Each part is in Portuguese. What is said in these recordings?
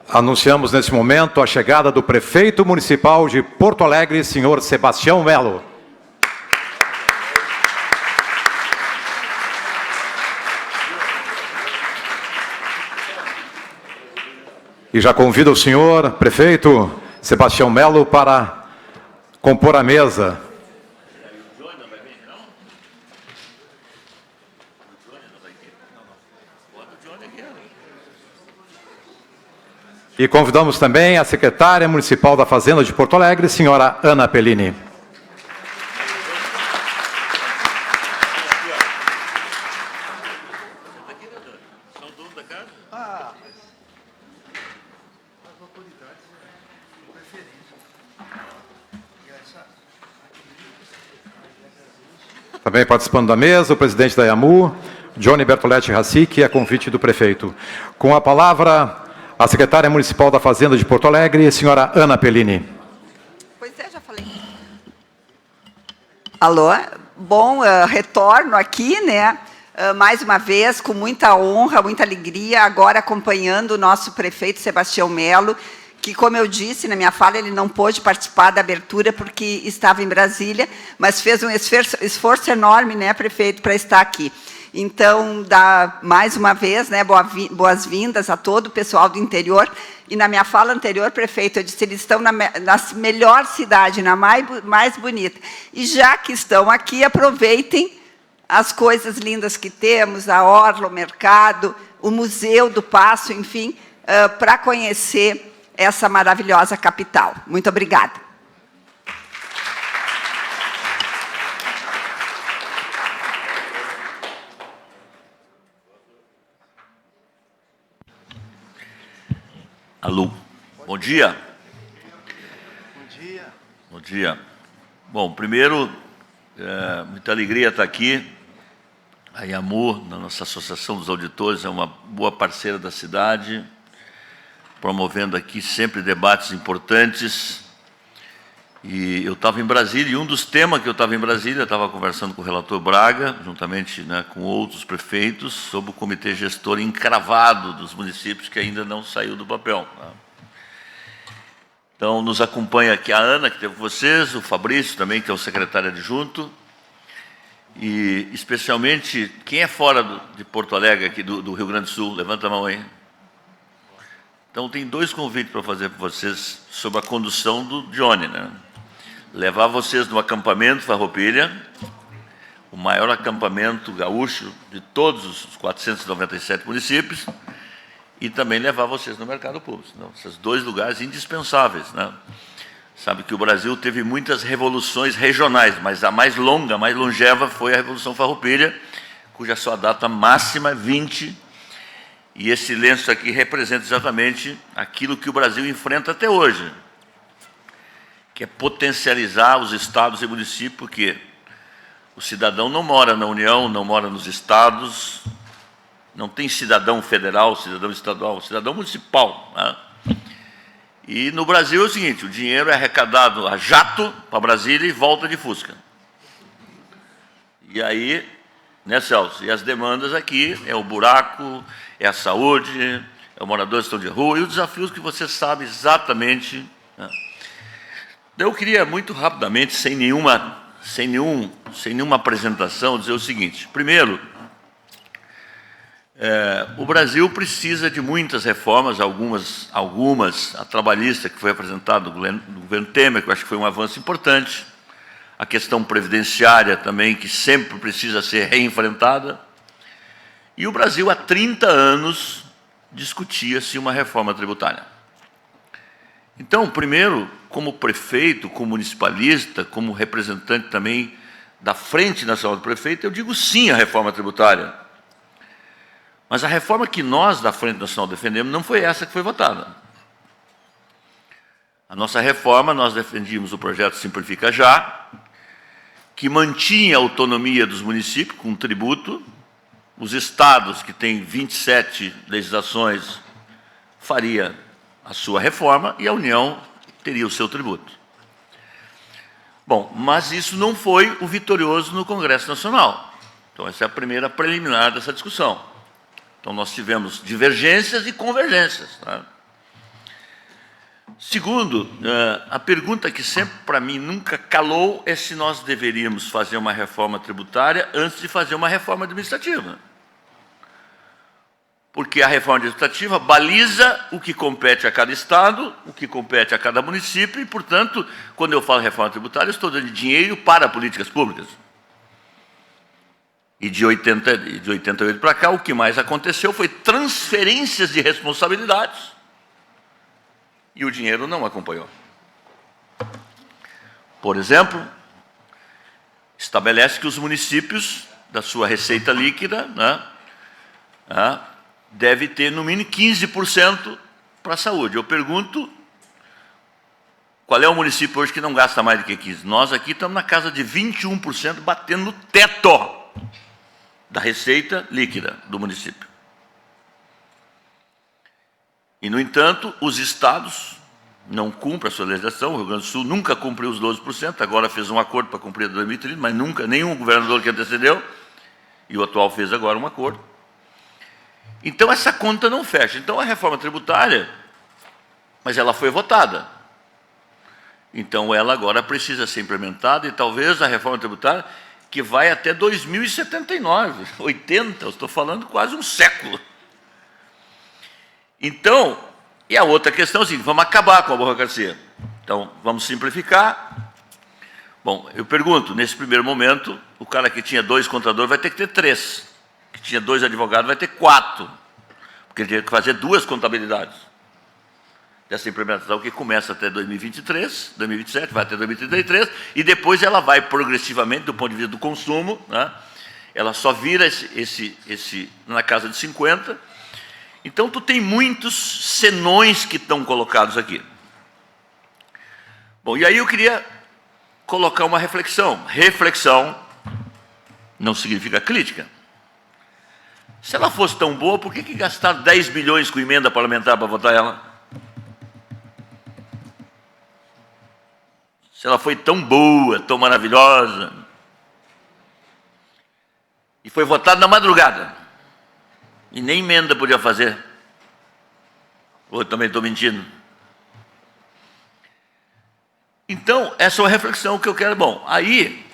Anunciamos nesse momento a chegada do prefeito municipal de Porto Alegre, senhor Sebastião Melo. E já convido o senhor prefeito Sebastião Melo para compor a mesa. E convidamos também a secretária municipal da Fazenda de Porto Alegre, senhora Ana Pellini. Também participando da mesa, o presidente da IAMU, Johnny Bertoletti Racic, a convite do prefeito. Com a palavra, a secretária municipal da Fazenda de Porto Alegre, senhora Ana Pellini. Pois é, já falei. Alô? Bom, retorno aqui, né? Mais uma vez, com muita honra, muita alegria, agora acompanhando o nosso prefeito Sebastião Melo, que, como eu disse na minha fala, ele não pôde participar da abertura porque estava em Brasília, mas fez um esforço enorme, né, prefeito, para estar aqui. Então, dá mais uma vez, né, boas-vindas a todo o pessoal do interior. E na minha fala anterior, prefeito, eu disse, eles estão na melhor cidade, na mais bonita. E já que estão aqui, aproveitem as coisas lindas que temos, a orla, o mercado, o Museu do Paço, enfim, para conhecer essa maravilhosa capital. Muito obrigada. Alô, bom dia. Bom dia. Bom dia. Bom, primeiro, muita alegria estar aqui. A IAMU, na nossa Associação dos Auditores, é uma boa parceira da cidade, promovendo aqui sempre debates importantes. E eu estava em Brasília, e um dos temas que eu estava em Brasília, eu estava conversando com o relator Braga, juntamente, né, com outros prefeitos, sobre o comitê gestor encravado dos municípios, que ainda não saiu do papel. Né? Então, nos acompanha aqui a Ana, que esteve com vocês, o Fabrício também, que é o secretário adjunto, e especialmente, quem é fora de Porto Alegre, aqui do Rio Grande do Sul? Levanta a mão aí. Então, tem dois convites para fazer para vocês sobre a condução do Johnny, né? Levar vocês no acampamento Farroupilha, o maior acampamento gaúcho de todos os 497 municípios, e também levar vocês no mercado público. Então, esses dois lugares indispensáveis, né? Sabe que o Brasil teve muitas revoluções regionais, mas a mais longa, a mais longeva foi a Revolução Farroupilha, cuja sua data máxima é 20. E esse lenço aqui representa exatamente aquilo que o Brasil enfrenta até hoje, que é potencializar os estados e municípios, porque o cidadão não mora na União, não mora nos estados, não tem cidadão federal, cidadão estadual, cidadão municipal. Né? E no Brasil é o seguinte, o dinheiro é arrecadado a jato para Brasília e volta de Fusca. E aí, né, Celso? E as demandas aqui é o buraco, é a saúde, é o morador que estão de rua, e os desafios que você sabe exatamente. Né? Eu queria muito rapidamente, sem nenhuma apresentação, dizer o seguinte. Primeiro, o Brasil precisa de muitas reformas, algumas, a trabalhista que foi apresentada do governo Temer, que eu acho que foi um avanço importante, a questão previdenciária também, que sempre precisa ser reenfrentada. E o Brasil, há 30 anos, discutia-se uma reforma tributária. Então, primeiro, como prefeito, como municipalista, como representante também da Frente Nacional do Prefeito, eu digo sim à reforma tributária. Mas a reforma que nós, da Frente Nacional, defendemos não foi essa que foi votada. A nossa reforma, nós defendíamos o projeto Simplifica Já, que mantinha a autonomia dos municípios com tributo. Os estados, que têm 27 legislações, faria a sua reforma e a União teria o seu tributo. Bom, mas isso não foi o vitorioso no Congresso Nacional. Então, essa é a primeira preliminar dessa discussão. Então, nós tivemos divergências e convergências. Tá? Segundo, a pergunta que sempre para mim nunca calou é se nós deveríamos fazer uma reforma tributária antes de fazer uma reforma administrativa. Porque a reforma administrativa baliza o que compete a cada estado, o que compete a cada município, e, portanto, quando eu falo reforma tributária, eu estou dando dinheiro para políticas públicas. E de 88 para cá, o que mais aconteceu foi transferências de responsabilidades, e o dinheiro não acompanhou. Por exemplo, estabelece que os municípios, da sua receita líquida, deve ter no mínimo 15% para a saúde. Eu pergunto, qual é o município hoje que não gasta mais do que 15%? Nós aqui estamos na casa de 21%, batendo no teto da receita líquida do município. E, no entanto, os estados não cumprem a sua legislação. O Rio Grande do Sul nunca cumpriu os 12%, agora fez um acordo para cumprir 2030, mas nunca, nenhum governador que antecedeu, e o atual fez agora um acordo. Então, essa conta não fecha. Então, a reforma tributária, mas ela foi votada. Então, ela agora precisa ser implementada, e talvez a reforma tributária, que vai até 2079, 80, eu estou falando quase um século. Então, e a outra questão é assim, vamos acabar com a burocracia. Então, vamos simplificar. Bom, eu pergunto, nesse primeiro momento, o cara que tinha 2 contadores vai ter que ter 3. Que tinha 2 advogados vai ter 4. Porque ele tinha que fazer 2 contabilidades. Dessa implementação que começa até 2023, 2027, vai até 2033, e depois ela vai progressivamente, do ponto de vista do consumo, ela só vira na casa de 50. Então, tu tem muitos senões que estão colocados aqui. Bom, e aí eu queria colocar uma reflexão. Reflexão não significa crítica. Se ela fosse tão boa, por que gastaram 10 bilhões com emenda parlamentar para votar ela? Se ela foi tão boa, tão maravilhosa, e foi votada na madrugada, e nem emenda podia fazer. Ou eu também estou mentindo? Então, essa é uma reflexão que eu quero. Bom, aí,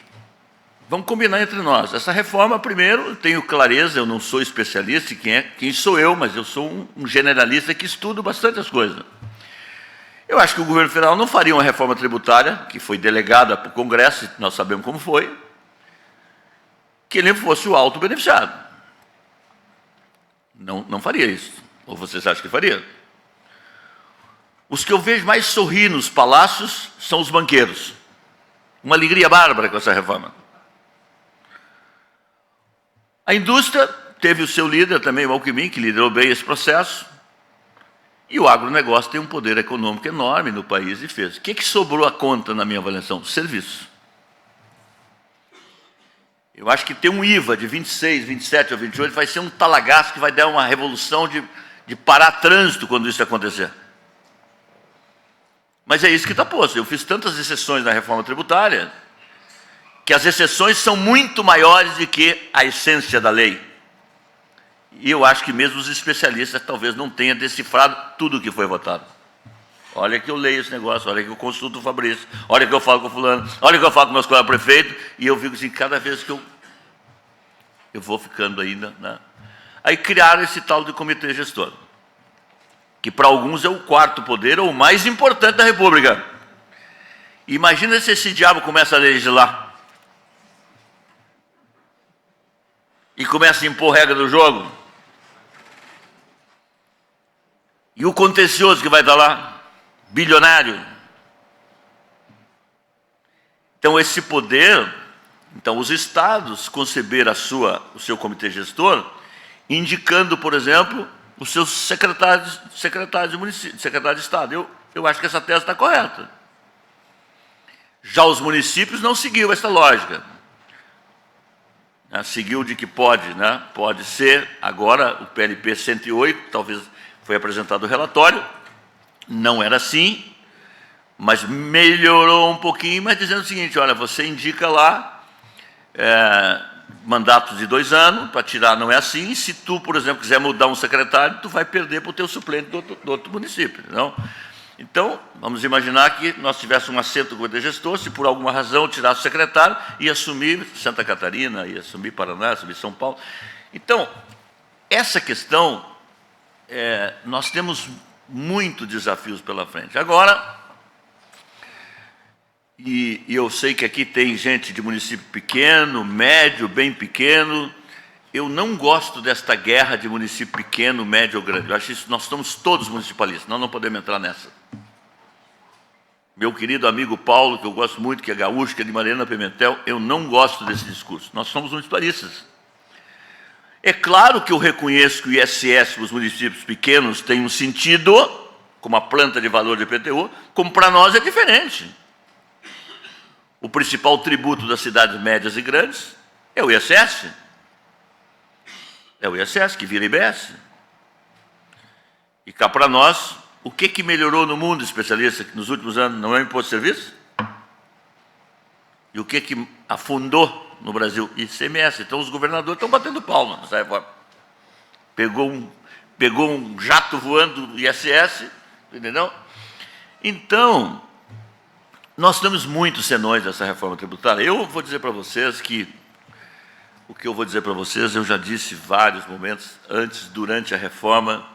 vamos combinar entre nós. Essa reforma, primeiro, eu tenho clareza, eu não sou especialista, quem sou eu, mas eu sou um generalista que estudo bastante as coisas. Eu acho que o governo federal não faria uma reforma tributária, que foi delegada para o Congresso, nós sabemos como foi, que ele fosse o alto beneficiado. Não faria isso. Ou vocês acham que faria? Os que eu vejo mais sorrir nos palácios são os banqueiros. Uma alegria bárbara com essa reforma. A indústria teve o seu líder também, o Alckmin, que liderou bem esse processo. E o agronegócio tem um poder econômico enorme no país e fez. O que sobrou a conta na minha avaliação? Serviço. Eu acho que ter um IVA de 26, 27 ou 28 vai ser um talagaço que vai dar uma revolução de parar trânsito quando isso acontecer. Mas é isso que está posto. Eu fiz tantas exceções na reforma tributária que as exceções são muito maiores do que a essência da lei. E eu acho que mesmo os especialistas talvez não tenham decifrado tudo o que foi votado. Olha que eu leio esse negócio, olha que eu consulto o Fabrício, olha que eu falo com o fulano, olha que eu falo com meus colegas prefeitos, e eu fico assim, cada vez que eu vou ficando ainda. Aí criaram esse tal de comitê gestor, que para alguns é o 4º poder, ou o mais importante da República. Imagina se esse diabo começa a legislar, e começa a impor regra do jogo, e o contencioso que vai estar lá, bilionário. Então, esse poder, então os estados conceberam o seu comitê gestor, indicando, por exemplo, os seus secretários de município, secretário de estado. Eu acho que essa tese está correta. Já os municípios não seguiu essa lógica. Seguiu de que pode ser, agora o PLP 108, talvez foi apresentado o relatório, não era assim, mas melhorou um pouquinho, mas dizendo o seguinte, olha, você indica lá mandatos de 2 anos, para tirar não é assim, e se tu, por exemplo, quiser mudar um secretário, tu vai perder para o teu suplente do outro município. Não? Então, vamos imaginar que nós tivéssemos um assento do comitê gestor, se por alguma razão tirasse o secretário, ia assumir Santa Catarina, ia assumir Paraná, ia assumir São Paulo. Então, essa questão, nós temos muitos desafios pela frente. Agora, e eu sei que aqui tem gente de município pequeno, médio, bem pequeno. Eu não gosto desta guerra de município pequeno, médio ou grande. Eu acho isso, nós somos todos municipalistas, nós não podemos entrar nessa. Meu querido amigo Paulo, que eu gosto muito, que é gaúcho, que é de Mariana Pimentel, eu não gosto desse discurso. Nós somos municipalistas. É claro que eu reconheço que o ISS para os municípios pequenos tem um sentido, como a planta de valor de IPTU, como para nós é diferente. O principal tributo das cidades médias e grandes é o ISS. É o ISS que vira IBS. E cá para nós, o que melhorou no mundo, especialista, nos últimos anos? Não é o imposto de serviço? E o que afundou no Brasil? ICMS. Então os governadores estão batendo palma nessa reforma. Pegou um jato voando do ISS, entendeu? Então, nós temos muitos senões dessa reforma tributária. Eu vou dizer para vocês que o que eu vou dizer para vocês, eu já disse em vários momentos, antes, durante a reforma,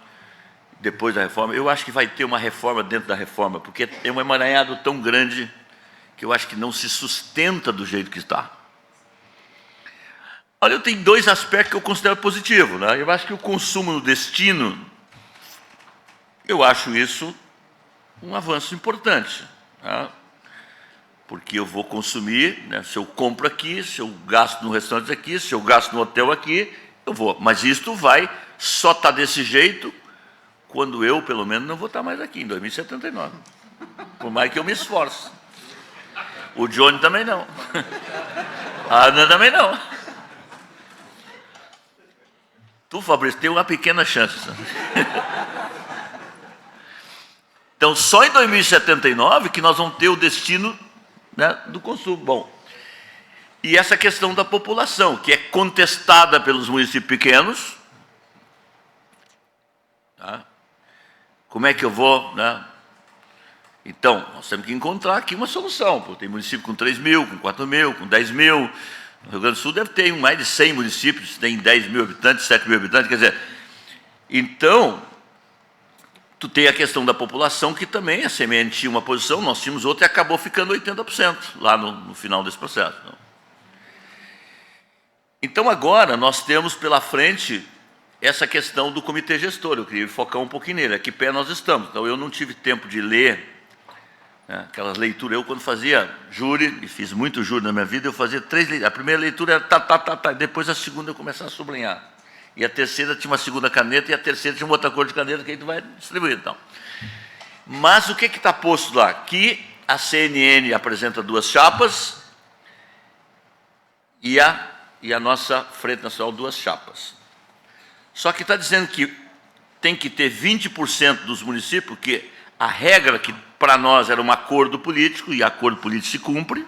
depois da reforma. Eu acho que vai ter uma reforma dentro da reforma, porque é um emaranhado tão grande que eu acho que não se sustenta do jeito que está. Olha, eu tenho dois aspectos que eu considero positivos, né? Eu acho que o consumo no destino, eu acho isso um avanço importante, tá? Porque eu vou consumir, né? Se eu compro aqui, se eu gasto no restaurante aqui, se eu gasto no hotel aqui, eu vou. Mas isto vai só estar desse jeito quando eu, pelo menos, não vou estar mais aqui, em 2079. Por mais que eu me esforce. O Johnny também não. A Ana também não. Tu, Fabrício, tem uma pequena chance. Então, só em 2079 que nós vamos ter o destino, né, do consumo. Bom, e essa questão da população, que é contestada pelos municípios pequenos, tá? Como é que eu vou, né? Então, nós temos que encontrar aqui uma solução. Porque tem município com 3 mil, com 4 mil, com 10 mil. No Rio Grande do Sul deve ter mais de 100 municípios, tem 10 mil habitantes, 7 mil habitantes, quer dizer, então, tu tem a questão da população, que também a CMN tinha uma posição, nós tínhamos outra e acabou ficando 80% lá no final desse processo. Então, agora, nós temos pela frente essa questão do comitê gestor. Eu queria focar um pouquinho nele, a que pé nós estamos. Então, eu não tive tempo de ler, né, aquelas leituras. Eu, quando fazia júri, e fiz muito júri na minha vida, eu fazia 3 leituras. A primeira leitura era depois a segunda eu começava a sublinhar. E a terceira tinha uma segunda caneta, e a terceira tinha uma outra cor de caneta, que aí tu vai distribuir, então. Mas o que está posto lá? Que a CNN apresenta 2 chapas e a nossa Frente Nacional 2 chapas. Só que está dizendo que tem que ter 20% dos municípios, porque a regra que para nós era um acordo político, e acordo político se cumpre,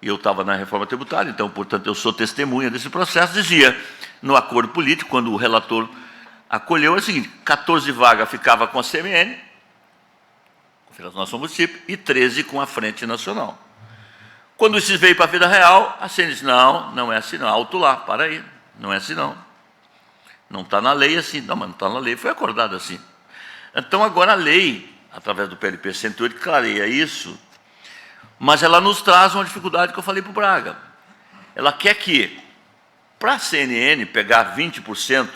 e eu estava na reforma tributária, então, portanto, eu sou testemunha desse processo, dizia, no acordo político, quando o relator acolheu, é o seguinte, 14 vagas ficava com a CMN, Confederação Nacional do Município, e 13 com a Frente Nacional. Quando isso veio para a vida real, a CMN disse, não é assim não, alto lá, para aí, não é assim não. Não está na lei assim, não, mas não está na lei, foi acordado assim. Então, agora a lei, através do PLP 108, clareia isso, mas ela nos traz uma dificuldade que eu falei para o Braga. Ela quer que, para a CNN, pegar 20%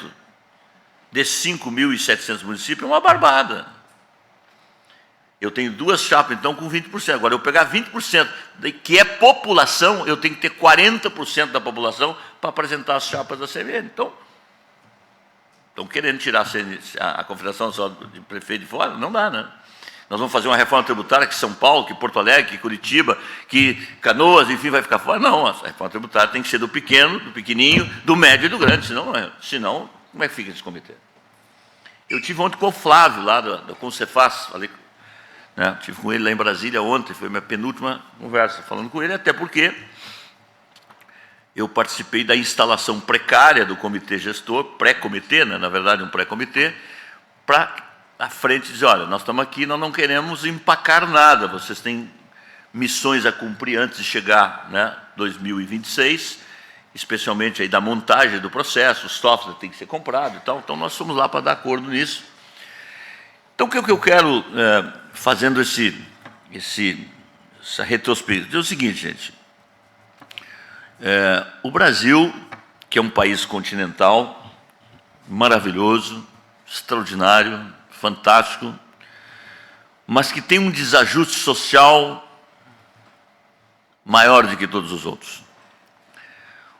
desses 5.700 municípios é uma barbada. Eu tenho 2 chapas, então, com 20%. Agora, eu pegar 20%, que é população, eu tenho que ter 40% da população para apresentar as chapas da CNN. Então, estão querendo tirar a Confederação Nacional de Prefeito de fora? Não dá, né? Nós vamos fazer uma reforma tributária que São Paulo, que Porto Alegre, que Curitiba, que Canoas, enfim, vai ficar fora? Não, a reforma tributária tem que ser do pequeno, do pequenininho, do médio e do grande, senão como é que fica esse comitê? Eu tive ontem com o Flávio, lá da Concefaz, falei, né, tive com ele lá em Brasília ontem, foi minha penúltima conversa, falando com ele, até porque eu participei da instalação precária do comitê gestor, pré-comitê, né, na verdade um pré-comitê, para à frente e dizer, olha, nós estamos aqui, nós não queremos empacar nada, vocês têm missões a cumprir antes de chegar, né, 2026, especialmente aí da montagem do processo, o software tem que ser comprado e tal, então nós fomos lá para dar acordo nisso. Então, o que eu quero, fazendo essa retrospectiva, é o seguinte, gente, o Brasil, que é um país continental, maravilhoso, extraordinário, fantástico, mas que tem um desajuste social maior do que todos os outros.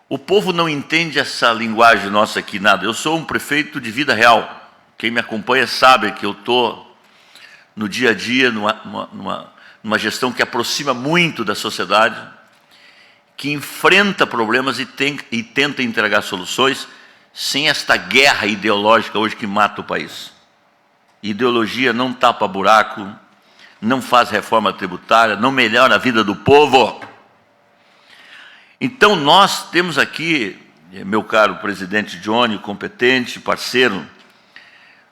O povo não entende essa linguagem nossa aqui, nada. Eu sou um prefeito de vida real. Quem me acompanha sabe que eu estou no dia a dia, numa gestão que aproxima muito da sociedade, que enfrenta problemas e tenta entregar soluções sem esta guerra ideológica hoje que mata o país. Ideologia não tapa buraco, não faz reforma tributária, não melhora a vida do povo. Então, nós temos aqui, meu caro presidente Johnny, competente, parceiro,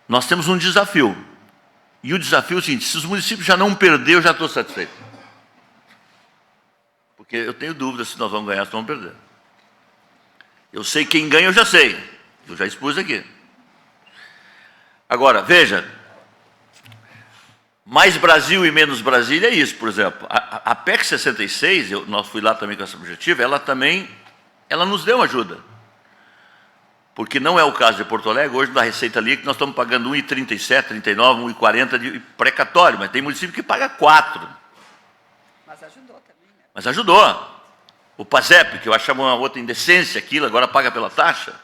nós temos um desafio. E o desafio é o seguinte, se os municípios já não perder, eu já estou satisfeito. Porque eu tenho dúvida se nós vamos ganhar ou se vamos perder. Eu sei quem ganha, eu já sei. Eu já expus aqui. Agora, veja, mais Brasil e menos Brasília é isso, por exemplo. A PEC 66, nós fui lá também com esse objetivo, ela nos deu ajuda. Porque não é o caso de Porto Alegre, hoje da Receita Líquida nós estamos pagando 1,37, 39, 1,40 de precatório, mas tem município que paga 4. Mas ajudou também, né? Mas ajudou. O PASEP, que eu achava uma outra indecência aquilo, agora paga pela taxa.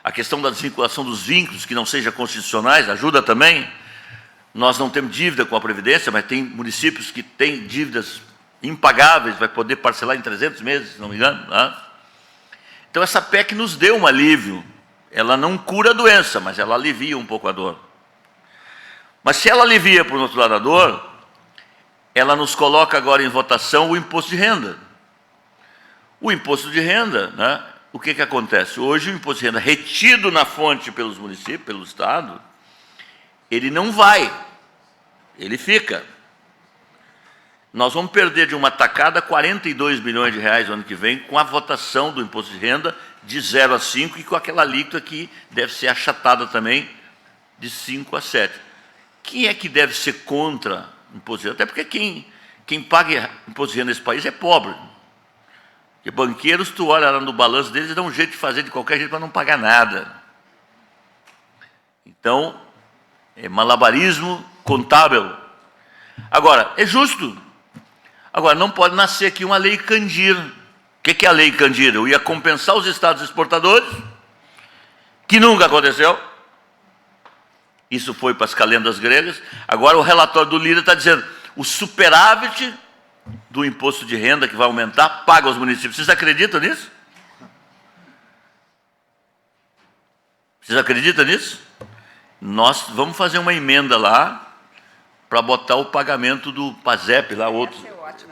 A questão da desvinculação dos vínculos, que não sejam constitucionais, ajuda também. Nós não temos dívida com a Previdência, mas tem municípios que têm dívidas impagáveis, vai poder parcelar em 300 meses, se não me engano. Né? Então, essa PEC nos deu um alívio. Ela não cura a doença, mas ela alivia um pouco a dor. Mas se ela alivia, por outro lado, a dor, ela nos coloca agora em votação o imposto de renda. O imposto de renda, né? O que acontece? Hoje, o imposto de renda retido na fonte pelos municípios, pelo Estado, ele não vai, ele fica. Nós vamos perder de uma tacada 42 bilhões de reais no ano que vem com a votação do imposto de renda de 0 a 5 e com aquela alíquota que deve ser achatada também de 5 a 7. Quem é que deve ser contra o imposto de renda? Até porque quem paga imposto de renda nesse país é pobre. Porque banqueiros, tu olha lá no balanço deles e dá um jeito de fazer de qualquer jeito para não pagar nada. Então, é malabarismo contábil. Agora, é justo. Agora, não pode nascer aqui uma lei Candir. O que é a lei Candir? Eu ia compensar os estados exportadores, que nunca aconteceu. Isso foi para as calendas gregas. Agora o relatório do Lira está dizendo o superávit do imposto de renda que vai aumentar, paga aos municípios. Vocês acreditam nisso? Vocês acreditam nisso? Nós vamos fazer uma emenda lá para botar o pagamento do PASEP, lá outro.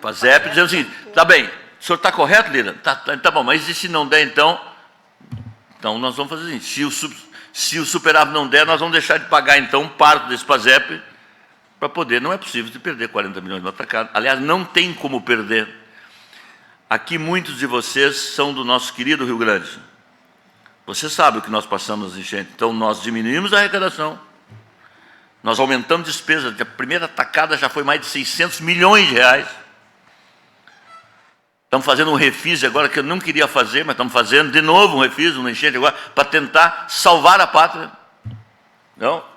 PASEP, dizendo o seguinte, tá bem, o senhor está correto, Lira? Tá bom, mas e se não der, então nós vamos fazer assim, se o superávit não der, nós vamos deixar de pagar, então, parte desse PASEP para poder, não é possível de perder 40 milhões no atacado. Aliás, não tem como perder. Aqui muitos de vocês são do nosso querido Rio Grande. Você sabe o que nós passamos nas enchentes. Então, nós diminuímos a arrecadação, nós aumentamos despesa, a primeira tacada já foi mais de 600 milhões de reais. Estamos fazendo um refis agora, que eu não queria fazer, mas estamos fazendo de novo um refis, uma enchente agora, para tentar salvar a pátria. Não?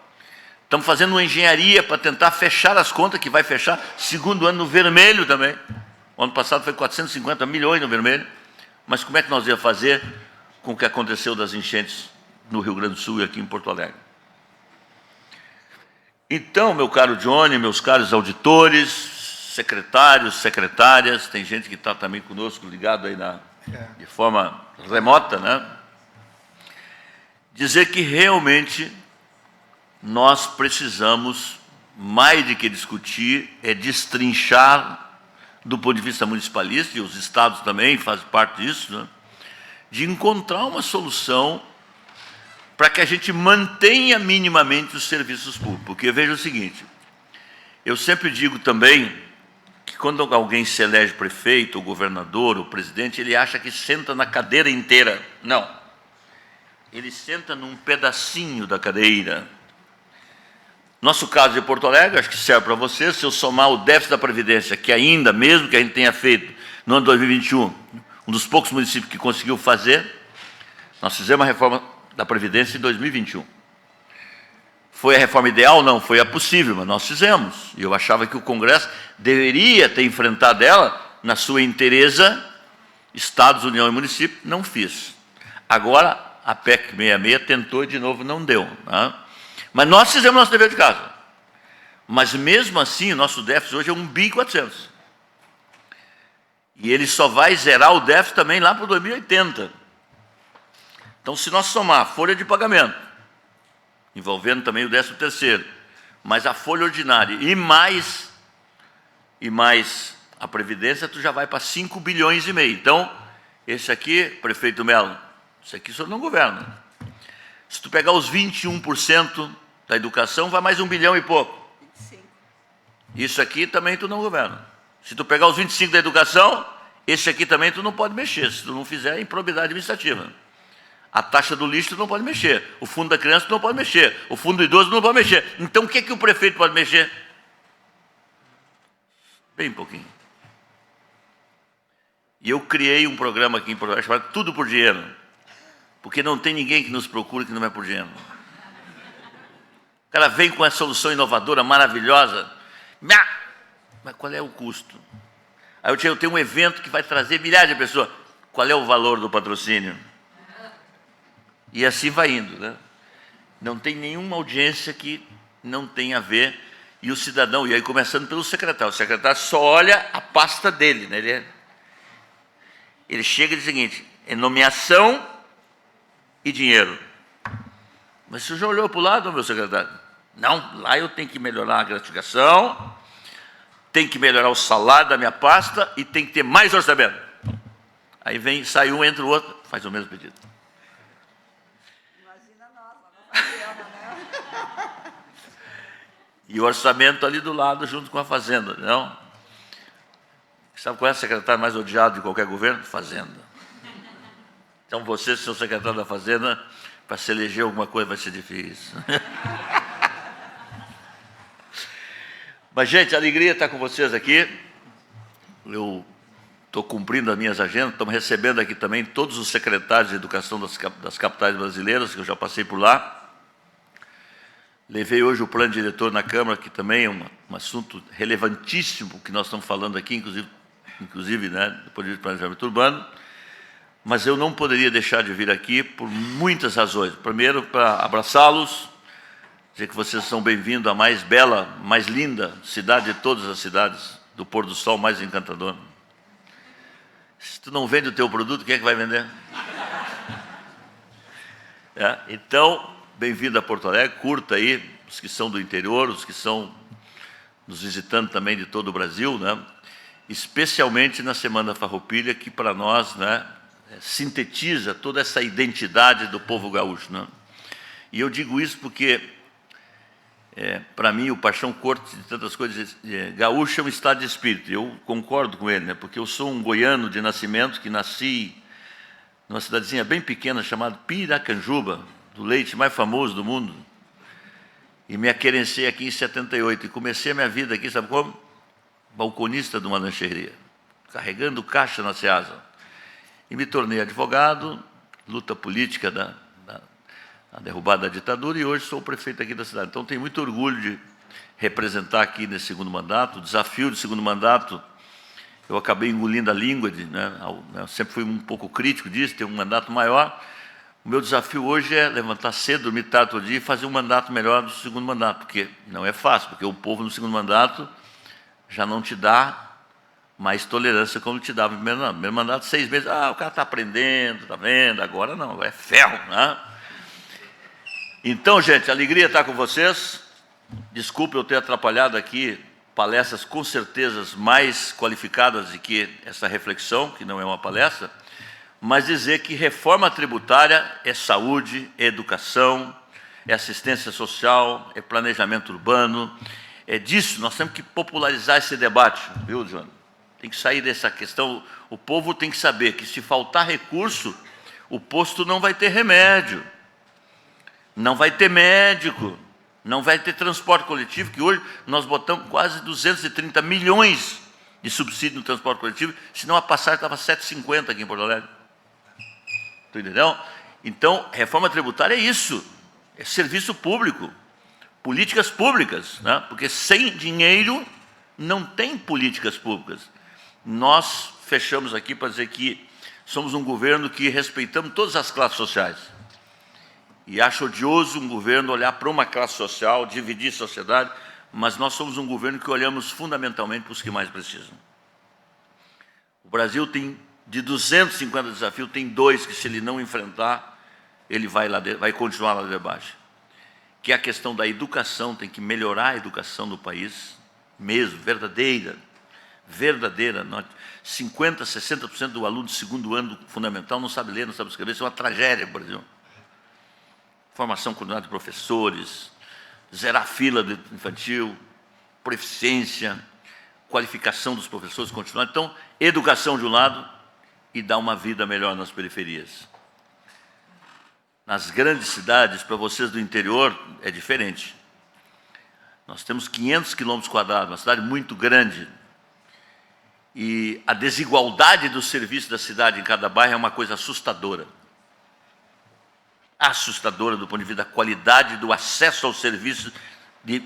Estamos fazendo uma engenharia para tentar fechar as contas, que vai fechar segundo ano no vermelho também. O ano passado foi 450 milhões no vermelho. Mas como é que nós íamos fazer com o que aconteceu das enchentes no Rio Grande do Sul e aqui em Porto Alegre? Então, meu caro Johnny, meus caros auditores, secretários, secretárias, tem gente que está também conosco ligado aí de forma remota, né? Dizer que realmente nós precisamos, mais do que discutir, é destrinchar do ponto de vista municipalista, e os estados também fazem parte disso, né? De encontrar uma solução para que a gente mantenha minimamente os serviços públicos. Porque veja o seguinte, eu sempre digo também que quando alguém se elege prefeito, ou governador, ou presidente, ele acha que senta na cadeira inteira. Não. Ele senta num pedacinho da cadeira. Nosso caso de Porto Alegre, acho que serve para você, se eu somar o déficit da Previdência, que ainda, mesmo que a gente tenha feito no ano 2021, um dos poucos municípios que conseguiu fazer, nós fizemos a reforma da Previdência em 2021. Foi a reforma ideal? Não, foi a possível, mas nós fizemos. E eu achava que o Congresso deveria ter enfrentado ela na sua inteireza, Estados, União e município, não fiz. Agora, a PEC 66 tentou e de novo não deu. Né? Mas nós fizemos nosso dever de casa. Mas mesmo assim, o nosso déficit hoje é 1,4 bi. E ele só vai zerar o déficit também lá para 2080. Então, se nós somar a folha de pagamento, envolvendo também o 13º, mais a folha ordinária e mais a Previdência, tu já vai para 5,5 bilhões. Então, esse aqui, prefeito Melo, isso aqui o senhor não governa. Se tu pegar os 21% da educação, vai mais 1 bilhão e pouco. 25. Isso aqui também tu não governa. Se tu pegar os 25% da educação, esse aqui também tu não pode mexer, se tu não fizer improbidade administrativa. A taxa do lixo tu não pode mexer, o fundo da criança tu não pode mexer, o fundo do idoso tu não pode mexer. Então o que é que o prefeito pode mexer? Bem pouquinho. E eu criei um programa aqui em Porto Alegre chamado Tudo por Dinheiro, porque não tem ninguém que nos procure que não é por dinheiro. O cara vem com a solução inovadora, maravilhosa, mas qual é o custo? Aí eu tenho um evento que vai trazer milhares de pessoas, qual é o valor do patrocínio? E assim vai indo, né? Não tem nenhuma audiência que não tenha a ver, e o cidadão, e aí começando pelo secretário, o secretário só olha a pasta dele, né? Ele chega e diz o seguinte, é nomeação e dinheiro. Mas você já olhou para o lado, meu secretário? Não, lá eu tenho que melhorar a gratificação, tem que melhorar o salário da minha pasta e tem que ter mais orçamento. Aí vem, sai um, entra o outro, faz o mesmo pedido. Imagina nós, lá na fazenda, né? E o orçamento ali do lado, junto com a fazenda, não? Sabe qual é o secretário mais odiado de qualquer governo? Fazenda. Então você, seu secretário da Fazenda, para se eleger alguma coisa vai ser difícil. Mas, gente, alegria estar com vocês aqui. Eu estou cumprindo as minhas agendas, estamos recebendo aqui também todos os secretários de educação das capitais brasileiras, que eu já passei por lá. Levei hoje o plano diretor na Câmara, que também é um assunto relevantíssimo que nós estamos falando aqui, inclusive né, depois do planejamento urbano. Mas eu não poderia deixar de vir aqui por muitas razões. Primeiro, para abraçá-los, dizer que vocês são bem-vindos à mais bela, mais linda cidade de todas as cidades, do pôr do sol mais encantador. Se tu não vende o teu produto, quem é que vai vender? Então, bem-vindo a Porto Alegre, curta aí, os que são do interior, os que são nos visitando também de todo o Brasil, né? Especialmente na Semana Farroupilha, que para nós, né, sintetiza toda essa identidade do povo gaúcho, né? E eu digo isso porque, para mim, o Paixão Corte de tantas coisas, gaúcho é um estado de espírito. Eu concordo com ele, né? Porque eu sou um goiano de nascimento, que nasci numa cidadezinha bem pequena chamada Piracanjuba, do leite mais famoso do mundo, e me aquerenciei aqui em 78, e comecei a minha vida aqui, sabe como? Balconista de uma lancheria, carregando caixa na Ceasa. E me tornei advogado, luta política da derrubada da ditadura, e hoje sou o prefeito aqui da cidade. Então, tenho muito orgulho de representar aqui nesse segundo mandato. O desafio do segundo mandato, eu acabei engolindo a língua, eu sempre fui um pouco crítico disso, ter um mandato maior. O meu desafio hoje é levantar cedo, dormir tarde todo dia e fazer um mandato melhor do segundo mandato, porque não é fácil, porque o povo no segundo mandato já não te dá mais tolerância como te dava no primeiro mandato. No primeiro mandato, 6 meses, o cara está aprendendo, está vendo, agora não, agora é ferro, né? Então, gente, alegria estar com vocês. Desculpe eu ter atrapalhado aqui palestras com certeza mais qualificadas do que essa reflexão, que não é uma palestra, mas dizer que reforma tributária é saúde, é educação, é assistência social, é planejamento urbano. É disso, nós temos que popularizar esse debate, viu, Johnny? Tem que sair dessa questão. O povo tem que saber que, se faltar recurso, o posto não vai ter remédio, não vai ter médico, não vai ter transporte coletivo, que hoje nós botamos quase 230 milhões de subsídio no transporte coletivo, senão a passagem estava 7,50 aqui em Porto Alegre. Tu entendeu? Então, reforma tributária é isso, é serviço público, políticas públicas, né? Porque sem dinheiro não tem políticas públicas. Nós fechamos aqui para dizer que somos um governo que respeitamos todas as classes sociais. E acho odioso um governo olhar para uma classe social, dividir a sociedade, mas nós somos um governo que olhamos fundamentalmente para os que mais precisam. O Brasil tem, de 250 desafios, tem 2 que, se ele não enfrentar, ele vai continuar lá de baixo. Que é a questão da educação, tem que melhorar a educação do país, mesmo, verdadeira. 50%, 60% do aluno de segundo ano do fundamental não sabe ler, não sabe escrever, isso é uma tragédia no Brasil. Formação continuada de professores, zerar a fila do infantil, proficiência, qualificação dos professores continuar. Então, educação de um lado e dar uma vida melhor nas periferias. Nas grandes cidades, para vocês do interior, é diferente. Nós temos 500 quilômetros quadrados, uma cidade muito grande. E a desigualdade do serviço da cidade em cada bairro é uma coisa assustadora. Assustadora do ponto de vista da qualidade do acesso ao serviço de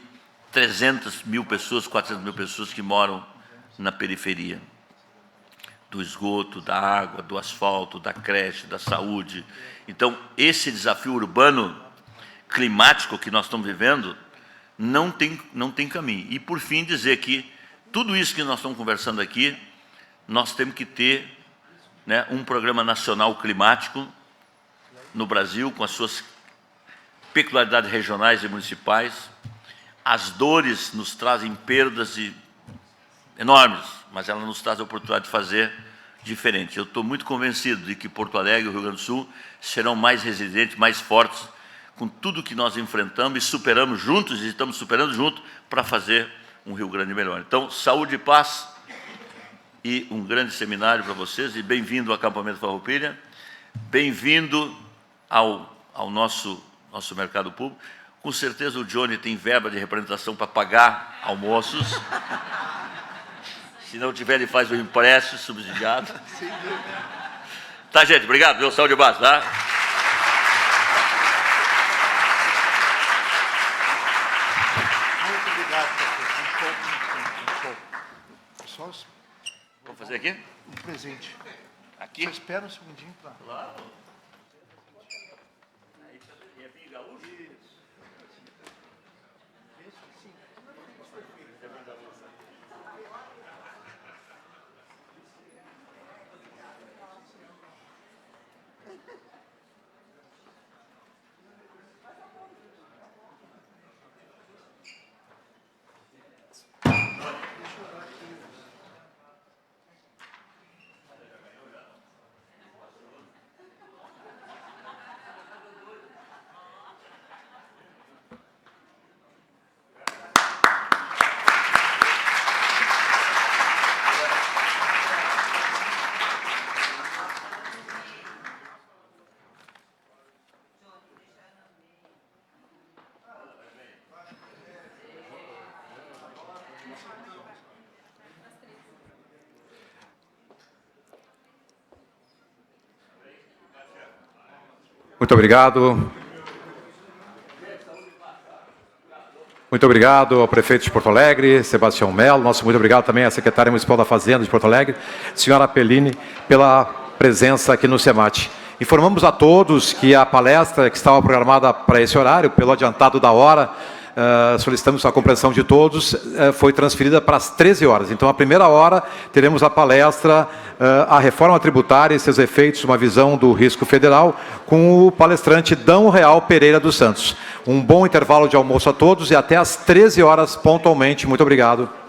300 mil pessoas, 400 mil pessoas que moram na periferia. Do esgoto, da água, do asfalto, da creche, da saúde. Então, esse desafio urbano, climático que nós estamos vivendo, não tem caminho. E, por fim, dizer que tudo isso que nós estamos conversando aqui, nós temos que ter, né, um programa nacional climático no Brasil, com as suas peculiaridades regionais e municipais. As dores nos trazem perdas enormes, mas elas nos trazem a oportunidade de fazer diferente. Eu estou muito convencido de que Porto Alegre e o Rio Grande do Sul serão mais resilientes, mais fortes, com tudo que nós enfrentamos e superamos juntos, e estamos superando juntos, para fazer um Rio Grande melhor. Então, saúde e paz, e um grande seminário para vocês, e bem-vindo ao acampamento Farroupilha, bem-vindo ao nosso mercado público. Com certeza o Johnny tem verba de representação para pagar almoços. Se não tiver, ele faz o empréstimo subsidiado. Tá, gente? Obrigado. Meu saúde e paz, tá? Muito obrigado, professor. Só Vamos fazer aqui? um presente. Aqui? Só espera um segundinho para... Claro. Muito obrigado. Muito obrigado ao prefeito de Porto Alegre, Sebastião Melo. Nosso muito obrigado também à secretária municipal da Fazenda de Porto Alegre, senhora Pelini, pela presença aqui no SEMAT. Informamos a todos que a palestra que estava programada para esse horário, pelo adiantado da hora, solicitamos a compreensão de todos, foi transferida para as 13 horas. Então, a primeira hora, teremos a palestra, a reforma tributária e seus efeitos, uma visão do risco federal, com o palestrante Dão Real Pereira dos Santos. Um bom intervalo de almoço a todos e até às 13 horas pontualmente. Muito obrigado.